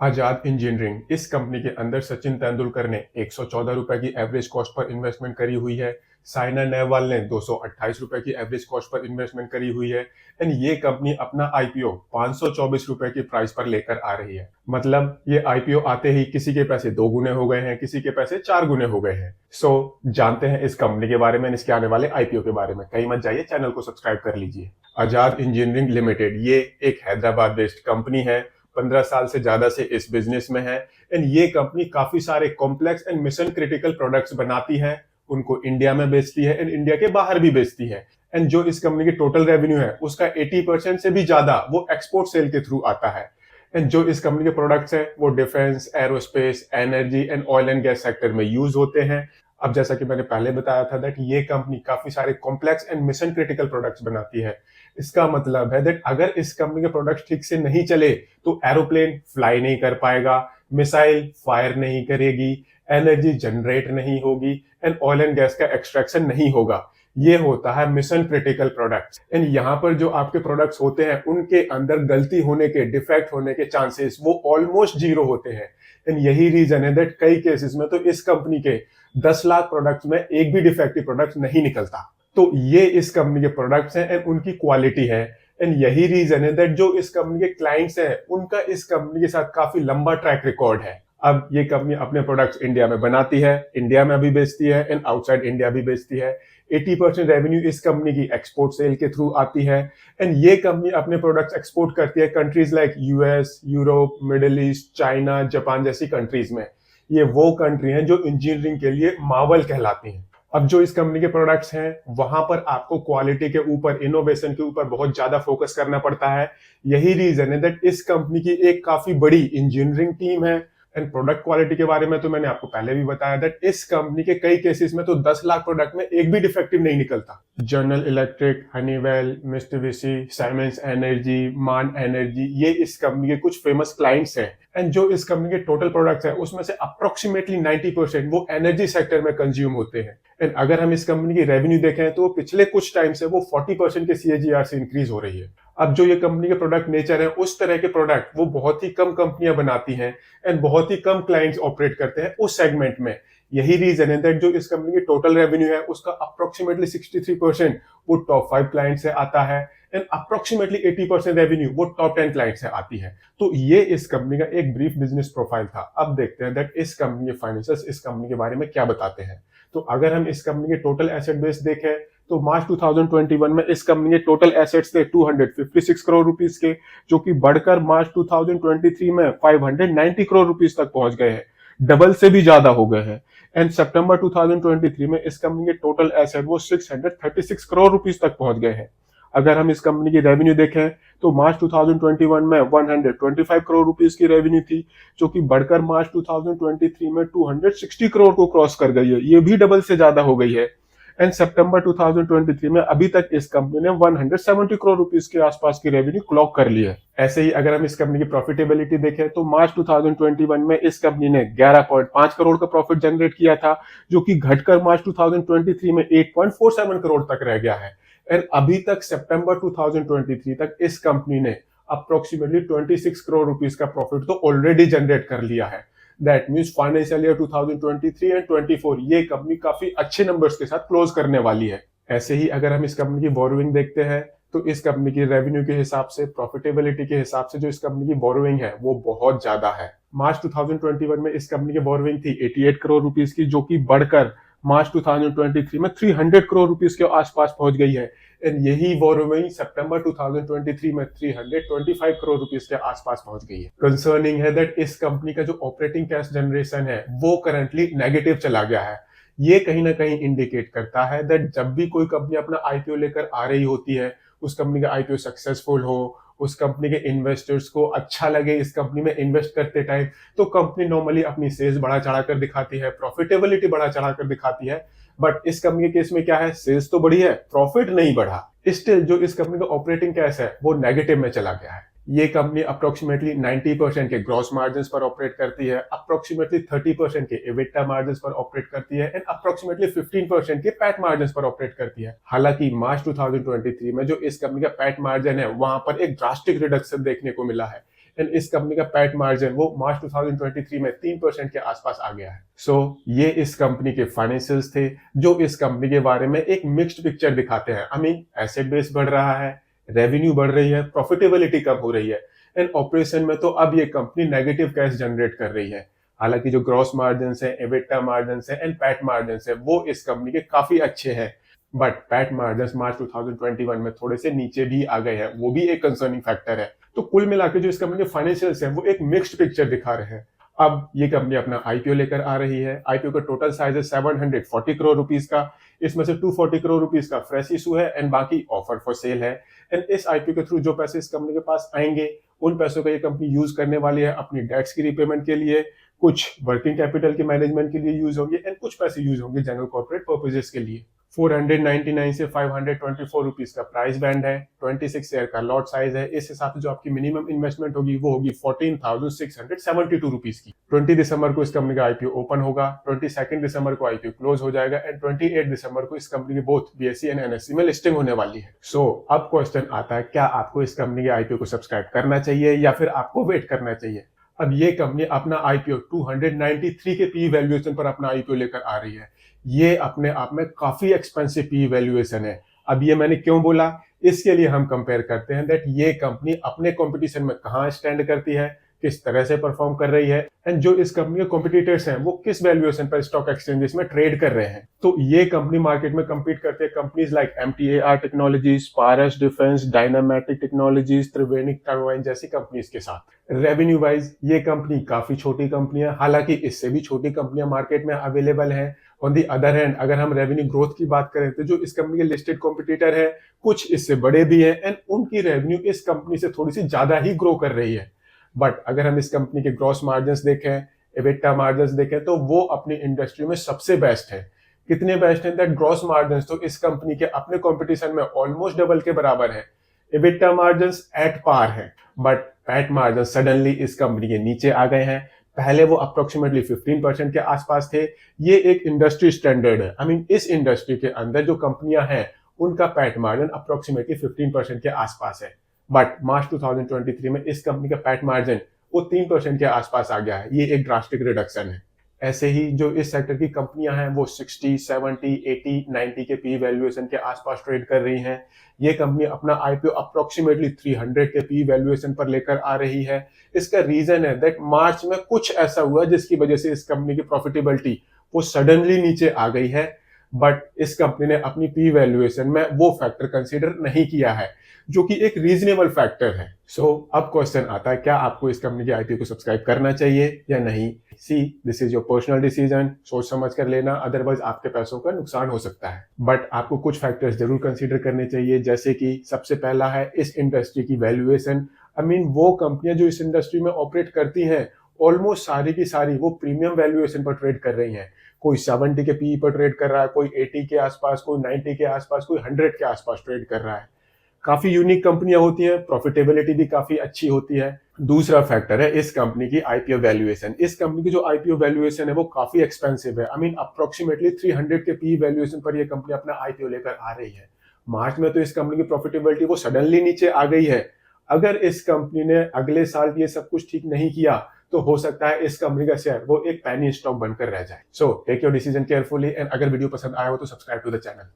आजाद engineering इस company के अंदर सचिन तेंदुलकर ने 114 रुपए की एवरेज कॉस्ट पर इन्वेस्टमेंट करी हुई है। साइना नेहवाल ने 228 रुपए की एवरेज कॉस्ट पर इन्वेस्टमेंट करी हुई है। एंड ये कंपनी अपना आईपीओ 524 रुपए की प्राइस पर लेकर आ रही है। मतलब ये आईपीओ आते ही किसी के पैसे 2 गुने हो गए हैं, किसी के पैसे 4 गुने हो गए हैं। जानते हैं इस कंपनी के बारे में, इसके आने वाले आईपीओ के बारे में। कहीं मत जाइए, चैनल को सब्सक्राइब कर लीजिए। आजाद इंजीनियरिंग लिमिटेड ये एक हैदराबाद बेस्ड कंपनी है। 15 साल से ज्यादा से इस बिजनेस में है। एंड ये कंपनी काफी सारे complex and mission critical products बनाती है, उनको इंडिया में बेचती है एंड इंडिया के बाहर भी बेचती है। एंड जो इस कंपनी की टोटल रेवेन्यू है उसका 80% से भी ज्यादा वो एक्सपोर्ट सेल के थ्रू आता है। एंड जो इस कंपनी के प्रोडक्ट्स हैं वो defence, aerospace, energy and oil and gas sector में यूज होते हैं। अब जैसा कि मैंने पहले बताया था दैट ये कंपनी काफी सारे complex and mission critical products बनाती है। इसका मतलब है दैट अगर इस कंपनी के प्रोडक्ट्स ठीक से नहीं चले तो एरोप्लेन फ्लाई नहीं कर पाएगा, मिसाइल फायर नहीं करेगी, एनर्जी जनरेट नहीं होगी एंड ऑयल एंड गैस का एक्सट्रैक्शन नहीं होगा। ये होता है मिशन क्रिटिकल प्रोडक्ट्स। एंड यहाँ पर जो आपके प्रोडक्ट्स होते हैं उनके अंदर गलती होने के, डिफेक्ट होने के चांसेस वो ऑलमोस्ट जीरो होते हैं। एंड यही रीजन है दैट कई केसेस में तो इस कंपनी के 10 लाख प्रोडक्ट्स में एक भी डिफेक्टिव प्रोडक्ट नहीं निकलता। तो ये इस कंपनी के प्रोडक्ट्स हैं एंड उनकी क्वालिटी है। एंड यही रीजन है दैट जो इस कंपनी के क्लाइंट्स हैं उनका इस कंपनी के साथ काफी लंबा ट्रैक रिकॉर्ड है। अब ये कंपनी अपने प्रोडक्ट्स इंडिया में बनाती है, इंडिया में भी बेचती है एंड आउटसाइड इंडिया भी बेचती है। 80% रेवेन्यू इस कंपनी की एक्सपोर्ट सेल के थ्रू आती है। एंड ये कंपनी अपने प्रोडक्ट्स एक्सपोर्ट करती है countries like US, Europe, middle east, China, Japan जैसी कंट्रीज में। ये वो कंट्री हैं जो इंजीनियरिंग के लिए मावल कहलाती हैं। अब जो इस कंपनी के प्रोडक्ट्स हैं वहां पर आपको क्वालिटी के ऊपर, इनोवेशन के ऊपर बहुत ज्यादा फोकस करना पड़ता है। यही रीजन है दैट इस कंपनी की एक काफी बड़ी इंजीनियरिंग टीम है। एंड प्रोडक्ट क्वालिटी के बारे में तो मैंने आपको पहले भी बताया दैट इस कंपनी के कई केसेस में तो 10 लाख प्रोडक्ट में एक भी डिफेक्टिव नहीं निकलता। General Electric, Honeywell, Mitsubishi, Siemens Energy, MAN Energy, ये इस कंपनी के कुछ फेमस क्लाइंट्स हैं। एंड जो इस कंपनी के टोटल प्रोडक्ट्स हैं उसमें से अप्रोक्सीमेटली 90% वो एनर्जी सेक्टर में कंज्यूम होते हैं। एंड अगर हम इस कंपनी की रेवेन्यू देखें तो पिछले कुछ टाइम से वो 40% के सीएजीआर से इंक्रीज हो रही है। अब जो ये कंपनी के प्रोडक्ट नेचर है, उस तरह के प्रोडक्ट वो बहुत ही कम कंपनियां बनाती हैं एंड बहुत ही कम क्लाइंट्स ऑपरेट करते हैं उस सेगमेंट में। यही रीजन है दैट जो इस कंपनी की टोटल रेवेन्यू है उसका अप्रोक्सीमेटली 63% वो टॉप 5 क्लाइंट से आता है एंड अप्रोक्सीमेटली 80% रेवेन्यू वो टॉप 10 क्लाइंट से आती है। तो ये इस कंपनी का एक ब्रीफ बिजनेस प्रोफाइल था। अब देखते हैं दैट इस कंपनी के फाइनेंशियल्स इस कंपनी के बारे में क्या बताते हैं। तो अगर हम इस कंपनी के टोटल एसेट बेस देखें तो मार्च 2021 में इस कंपनी के टोटल एसेट्स थे 256 करोड़ रुपीस के, जो कि बढ़कर मार्च 2023 में 590 करोड़ रुपीस तक पहुंच गए हैं। डबल से भी ज्यादा हो गए हैं। एंड सितंबर 2023 में इस कंपनी के टोटल एसेट वो 636 करोड़ रुपीस तक पहुंच गए हैं। अगर हम इस कंपनी की रेवेन्यू देखें तो मार्च 2021 में 125 करोड़ रुपीस की रेवेन्यू थी, जो कि बढ़कर मार्च 2023 में 260 करोड़ को क्रॉस कर गई है। ये भी डबल से ज्यादा हो गई है। एंड सितंबर 2023 में अभी तक इस कंपनी ने 170 करोड़ रुपीस के आसपास की रेवेन्यू क्लॉक कर ली है। ऐसे ही अगर हम इस कंपनी की प्रॉफिटेबिलिटी देखें तो मार्च 2021 में इस कंपनी ने 11.5 करोड़ का प्रॉफिट जनरेट किया था, जो कि घटकर मार्च 2023 में 8.47 करोड़ तक रह गया है। एंड अभी तक सितंबर 2023 तक इस कंपनी ने अप्रोक्सीमेटली 26 करोड़ रुपीस का प्रॉफिट तो ऑलरेडी जनरेट कर लिया है। That means financial year 2023 and 24 ये कंपनी काफी अच्छे नंबर्स के साथ क्लोज करने वाली है। ऐसे ही अगर हम इस कंपनी की बोरोइंग देखते हैं तो इस कंपनी की रेवेन्यू के हिसाब से, प्रॉफिटेबिलिटी के हिसाब से जो इस कंपनी की बोरोइंग है वो बहुत ज्यादा है। मार्च 2021 में इस कंपनी की बोरोइंग थी 88 करोड़ रुपीस की, जो कि बढ़कर मार्च 2023 में 300 करोड़ रुपीस के आसपास पहुंच गई है। एंड यही बोरोइंग सितंबर 2023 में 325 करोड़ रुपीस के आसपास पहुंच गई है। कंसर्निंग है दैट इस कंपनी का जो ऑपरेटिंग कैश जनरेशन है वो करंटली नेगेटिव चला गया है। ये कहीं ना कहीं इंडिकेट करता है दैट जब भी कोई कंपनी अपना आईपीओ लेकर आ रही होती है, उस कंपनी का आईपीओ सक्सेसफुल हो, उस कंपनी के इन्वेस्टर्स को अच्छा लगे इस कंपनी में इन्वेस्ट करते टाइम, तो कंपनी नॉर्मली अपनी सेल्स बढ़ा चढ़ाकर दिखाती है, प्रॉफिटेबिलिटी बढ़ा चढ़ाकर दिखाती है। बट इस कंपनी के केस में क्या है, सेल्स तो बढ़ी है, प्रॉफिट नहीं बढ़ा। स्टिल जो इस कंपनी का ऑपरेटिंग कैश है वो नेगेटिव में चला गया है। ये कंपनी अप्रोक्सीमेटली 90% के ग्रॉस मार्जिन पर ऑपरेट करती है, अप्रोक्सीमेटली 30% के एबिटा मार्जिन पर ऑपरेट करती है एंड अप्रोक्सीमेटली 15% के पैट मार्जिन पर ऑपरेट करती है। हालांकि मार्च 2023 में जो इस कंपनी का पैट मार्जिन है वहां पर एक ड्रास्टिक रिडक्शन देखने को मिला है। एंड इस कंपनी का पैट मार्जिन वो मार्च 2023 में 3% के आसपास आ गया है। सो ये इस कंपनी के फाइनेंशियल्स थे जो इस कंपनी के बारे में एक मिक्स्ड पिक्चर दिखाते हैं। आई मीन एसेट बेस बढ़ रहा है, रेवेन्यू बढ़ रही है, प्रॉफिटेबिलिटी कम हो रही है, एंड ऑपरेशन में तो अब ये कंपनी नेगेटिव कैश जनरेट कर रही है। हालांकि जो ग्रॉस मार्जिन है, एबिटा मार्जिन है एंड पैट मार्जिन है वो इस कंपनी के काफी अच्छे हैं, बट पैट मार्जिन मार्च 2021 में थोड़े से नीचे भी आ गए हैं, वो भी एक कंसर्निंग फैक्टर है। तो कुल मिलाकर जो इस कंपनी के फाइनेंशियल्स हैं वो एक मिक्स्ड पिक्चर दिखा रहे हैं। अब ये कंपनी अपना आईपीओ लेकर आ रही है। आईपीओ का टोटल साइज है 740 करोड़ रुपीस का, इसमें से 240 करोड़ रुपीस का फ्रेश इशू है एंड बाकी ऑफर फॉर सेल है। एंड इस आईपीओ के थ्रू जो पैसे इस कंपनी के पास आएंगे उन पैसों का ये कंपनी यूज करने वाली है अपनी डेट्स की रिपेमेंट के लिए, कुछ वर्किंग कैपिटल के मैनेजमेंट के लिए यूज होंगे एंड कुछ पैसे यूज होंगे जनरल कॉर्पोरेट पर्पसेस के लिए। 499 से 524 रुपीस का प्राइस बैंड है, 26 शेयर का लॉट साइज है। इस हिसाब से जो आपकी मिनिमम इन्वेस्टमेंट होगी वो होगी 14,672 रुपीस की। 20 दिसंबर को इस कंपनी का आईपीओ ओपन होगा, 22 दिसंबर को आईपीओ क्लोज हो जाएगा एंड 28 दिसंबर को इस कंपनी की बोथ बीएसई एंड एनएसई में लिस्टिंग होने वाली है। सो अब क्वेश्चन आता है, क्या आपको इस कंपनी के आईपीओ को सब्सक्राइब करना चाहिए या फिर आपको वेट करना चाहिए? अब ये कंपनी अपना आईपीओ 293 के पी वैल्यूएशन पर अपना आईपीओ लेकर आ रही है। ये अपने आप में काफी एक्सपेंसिव पी वैल्यूएशन है। अब ये मैंने क्यों बोला, इसके लिए हम कंपेयर करते हैं दैट ये कंपनी अपने कंपटीशन में कहां स्टैंड करती है, किस तरह से परफॉर्म कर रही है एंड जो इस कंपनी के कॉम्पिटिटर्स हैं वो किस वैल्यूएशन पर स्टॉक एक्सचेंजेस में ट्रेड कर रहे हैं। तो ये कंपनी मार्केट में कम्पीट करते हैं कंपनीज लाइक MTAR टेक्नोलॉजीज, पारस डिफेंस, डायनामेटिक टेक्नोलॉजीज, त्रिवेणी टर्बाइन जैसी कंपनीज के साथ। रेवेन्यू वाइज ये कंपनी काफी छोटी कंपनी है, हालांकि इससे भी छोटी कंपनियां मार्केट में अवेलेबल हैं। ऑन दी अदर हैंड अगर हम रेवेन्यू ग्रोथ की बात करें तो जो इस कंपनी के लिस्टेड कॉम्पिटिटर है कुछ इससे बड़े भी हैं एंड उनकी रेवेन्यू इस कंपनी से थोड़ी सी ज्यादा ही ग्रो कर रही है। बट अगर हम इस कंपनी के ग्रॉस मार्जिन देखें, एबिटा मार्जिन देखें तो वो अपनी इंडस्ट्री में सबसे बेस्ट है। कितने बेस्ट हैं दैट ग्रॉस मार्जिन तो इस कंपनी के अपने कंपटीशन में ऑलमोस्ट डबल के बराबर है, एबिटा मार्जिन एट पार है, बट पैट मार्जिन सडनली इस कंपनी के नीचे आ गए हैं। पहले वो अप्रोक्सीमेटली 15% के आसपास थे। ये एक इंडस्ट्री स्टैंडर्ड है। आई मीन इस इंडस्ट्री के अंदर जो कंपनियां हैं उनका पैट मार्जिन अप्रोक्सीमेटली 15% के आसपास है, बट मार्च 2023 में इस कंपनी का पैट मार्जिन वो 3% के आसपास आ गया है। ये एक ड्रास्टिक रिडक्शन है। ऐसे ही जो इस सेक्टर की कंपनियां हैं वो 60, 70, 80, 90 के पी वैल्यूएशन के आसपास ट्रेड कर रही हैं। ये कंपनी अपना आईपीओ अप्रोक्सीमेटली 300 के पी वैल्यूएशन पर लेकर आ रही है। इसका रीजन है दैट मार्च में कुछ ऐसा हुआ जिसकी वजह से इस कंपनी की प्रॉफिटेबिलिटी वो सडनली नीचे आ गई है, बट इस कंपनी ने अपनी पी वैल्यूएशन में वो फैक्टर कंसीडर नहीं किया है जो कि एक रीजनेबल फैक्टर है। सो अब क्वेश्चन आता है, क्या आपको इस कंपनी के आईपीओ को सब्सक्राइब करना चाहिए या नहीं? See this is your personal decision, सोच समझ कर लेना, अदरवाइज आपके पैसों का नुकसान हो सकता है। बट आपको कुछ फैक्टर्स जरूर कंसीडर करने चाहिए, जैसे कि सबसे पहला है इस इंडस्ट्री की वैल्यूएशन। आई मीन वो कंपनियां जो इस इंडस्ट्री में ऑपरेट करती हैं ऑलमोस्ट सारी की सारी वो प्रीमियम वैल्यूएशन पर ट्रेड कर रही हैं। कोई 70 के पीई पर ट्रेड कर रहा है, कोई 80 के आसपास, कोई 90 के आसपास, कोई 100 के आसपास ट्रेड कर रहा है। काफी यूनिक कंपनियां होती हैं, प्रॉफिटेबिलिटी भी काफी अच्छी होती है। दूसरा फैक्टर है इस कंपनी की आईपीओ वैल्यूएशन। इस कंपनी की जो आईपीओ वैल्यूएशन है वो काफी एक्सपेंसिव है। आई मीन अप्रोक्सीमेटली 300 के पी वैल्यूएशन पर ये कंपनी अपना आईपीओ लेकर आ रही है। मार्च में तो इस कंपनी की प्रॉफिटेबिलिटी वो सडनली नीचे आ गई है। अगर इस कंपनी ने अगले साल ये सब कुछ ठीक नहीं किया तो हो सकता है इस कंपनी का शेयर वो एक पेनी स्टॉक बनकर रह जाए। So take your decision carefully and अगर वीडियो पसंद आया हो तो सब्सक्राइब टू द चैनल।